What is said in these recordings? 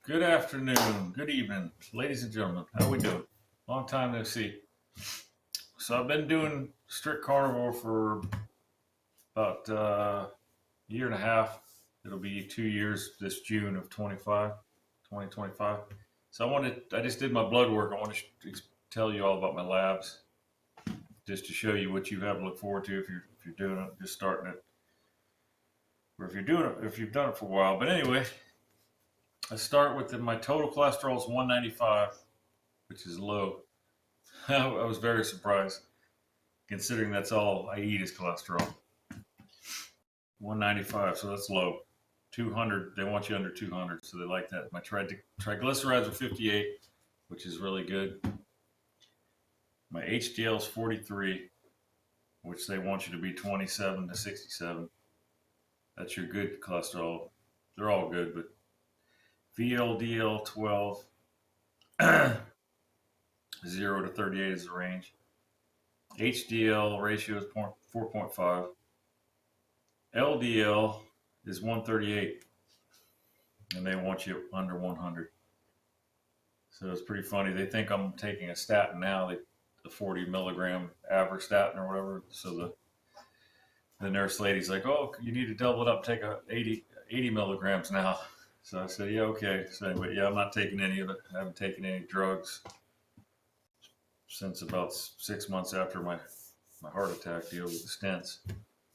Good afternoon, good evening, ladies and gentlemen. How we doing? Long time no see. So I've been doing strict carnivore for about a year and a half. It'll be 2 years this June of 2025. So I just did my blood work. I want to tell you all about my labs, just to show you what you have to look forward to if you're doing it, just starting it, or if you've done it for a while. But anyway, I start with my total cholesterol is 195, which is low. I was very surprised, considering that's all I eat is cholesterol. 195, so that's low. 200, they want you under 200, so they like that. My triglycerides are 58, which is really good. My HDL is 43, which they want you to be 27 to 67. That's your good cholesterol. They're all good, but VLDL 12, 0 to 38 is the range. HDL ratio is 4.5. LDL is 138, and they want you under 100. So it's pretty funny. They think I'm taking a statin now, the 40 milligram average statin or whatever. So the nurse lady's like, "Oh, you need to double it up, take a 80 milligrams now." So I said, "Yeah, okay." So anyway, yeah, I'm not taking any of it. I haven't taken any drugs since about 6 months after my heart attack deal with the stents.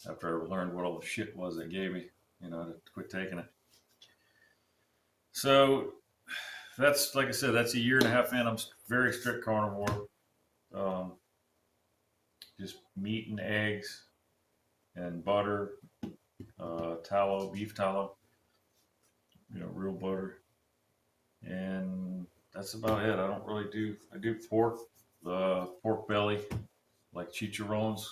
After I learned what all the shit was they gave me, to quit taking it. So that's, like I said, that's a year and a half in. I'm very strict carnivore. Just meat and eggs and butter, tallow, beef tallow, real butter. And that's about it. I don't really I do pork, pork belly, like chicharrones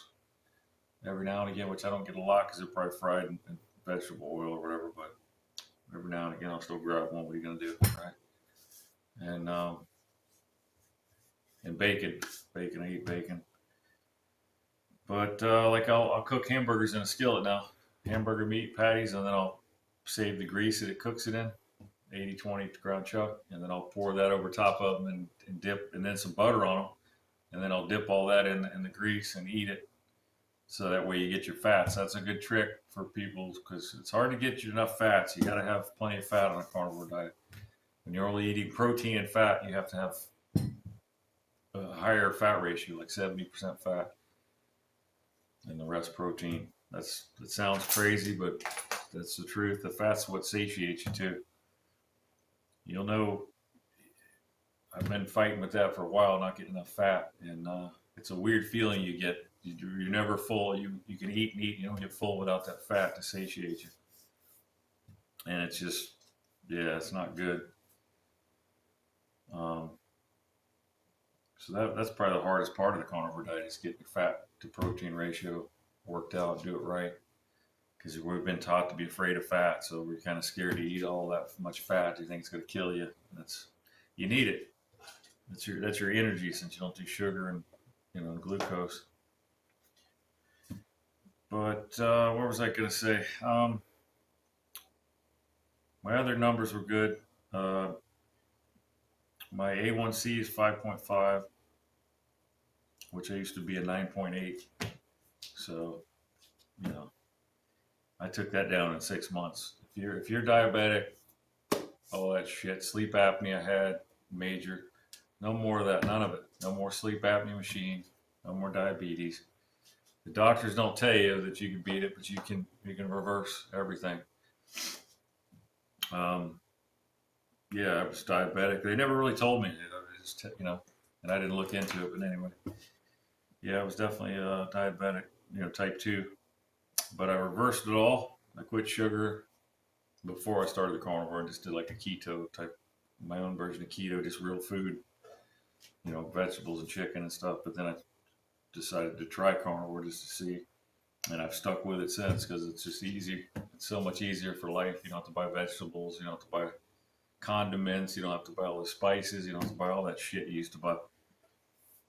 every now and again, which I don't get a lot because they're probably fried in vegetable oil or whatever, but every now and again I'll still grab one. What are you going to do, right? And bacon. I eat bacon. But like I'll cook hamburgers in a skillet now. Hamburger meat patties, and then I'll save the grease that it cooks it in, 80-20 ground chuck, and then I'll pour that over top of them and dip, and then some butter on them, and then I'll dip all that in the grease and eat it. So that way you get your fats. That's a good trick for people because it's hard to get you enough fats. You got to have plenty of fat on a carnivore diet. When you're only eating protein and fat, you have to have a higher fat ratio, like 70% fat, and the rest protein. That sounds crazy, but that's the truth. The fat's what satiates you too. You'll know. I've been fighting with that for a while, not getting enough fat, and it's a weird feeling you get. You're never full. You can eat and eat. You don't get full without that fat to satiate you. And it's just, yeah, it's not good. So that's probably the hardest part of the carnivore diet is getting your fat to protein ratio worked out, do it right. Because we've been taught to be afraid of fat, so we're kind of scared to eat all that much fat. You think it's going to kill you. You need it. That's your energy since you don't do sugar and glucose. But what was I going to say? My other numbers were good. My A1C is 5.5, which I used to be a 9.8. So, I took that down in 6 months. If you're diabetic, all that shit, sleep apnea I had major. No more of that, none of it. No more sleep apnea machine. No more diabetes. The doctors don't tell you that you can beat it, but you can reverse everything. Yeah, I was diabetic. They never really told me. Just, and I didn't look into it. But anyway, yeah, I was definitely diabetic, type 2. But I reversed it all. I quit sugar before I started the carnivore and just did like a keto type, my own version of keto, just real food, vegetables and chicken and stuff. But then I decided to try carnivore just to see, and I've stuck with it since because it's just easy. It's so much easier for life. You don't have to buy vegetables. You don't have to buy condiments. You don't have to buy all the spices. You don't have to buy all that shit you used to buy.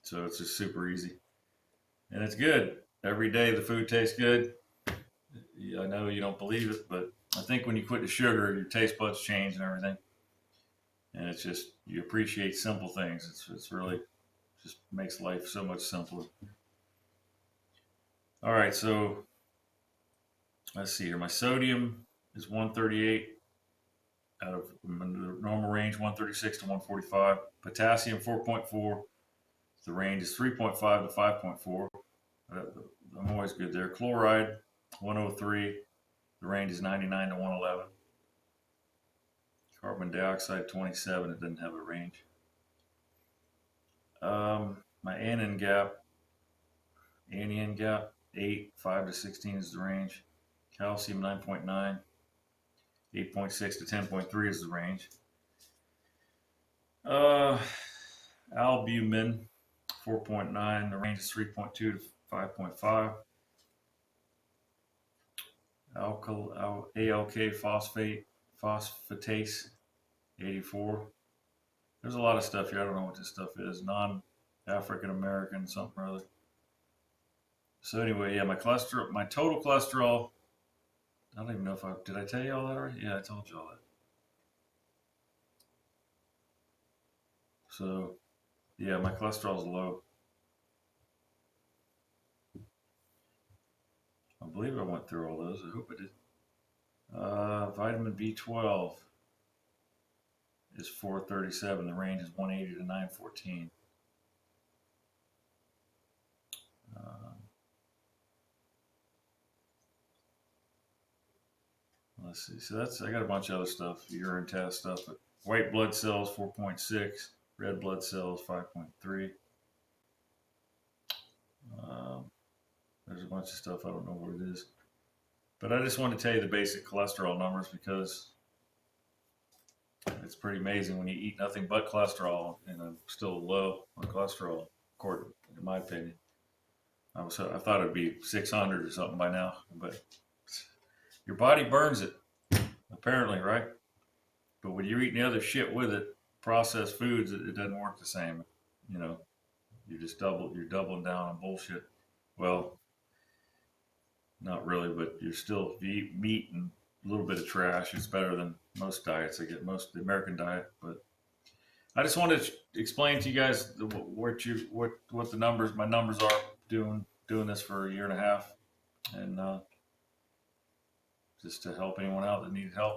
So it's just super easy, and it's good. Every day the food tastes good. I know you don't believe it, but I think when you quit the sugar, your taste buds change and everything. and it's just you appreciate simple things. It's really just makes life so much simpler. All right, so let's see here. My sodium is 138 out of the normal range, 136 to 145. Potassium 4.4. The range is 3.5 to 5.4. I'm always good there. Chloride 103. The range is 99 to 111. Carbon dioxide 27. It doesn't have a range. My anion gap 8, 5 to 16 is the range. Calcium 9.9, 8.6 to 10.3 is the range. Albumin 4.9, the range is 3.2 to 5.5. ALK phosphatase 84. There's a lot of stuff here. I don't know what this stuff is. Non-African American something or other. So anyway, yeah, my total cholesterol. I don't even know if did I tell you all that already? Yeah, I told you all that. So, yeah, my cholesterol's low. I believe I went through all those. I hope I did. Vitamin B12 is 437. The range is 180 to 914. Let's see. So I got a bunch of other stuff, urine test stuff. But white blood cells 4.6, red blood cells 5.3. There's a bunch of stuff I don't know what it is, but I just want to tell you the basic cholesterol numbers because it's pretty amazing when you eat nothing but cholesterol and I'm still low on cholesterol, according in my opinion. I thought it'd be 600 or something by now, but your body burns it, apparently, right? But when you're eating the other shit with it, processed foods, it doesn't work the same. You know, you're doubling down on bullshit. Well, not really, but if you eat meat and a little bit of trash, it's better than most diets. I get most of the American diet, but I just wanted to explain to you guys what my numbers are doing this for a year and a half, and just to help anyone out that needed help.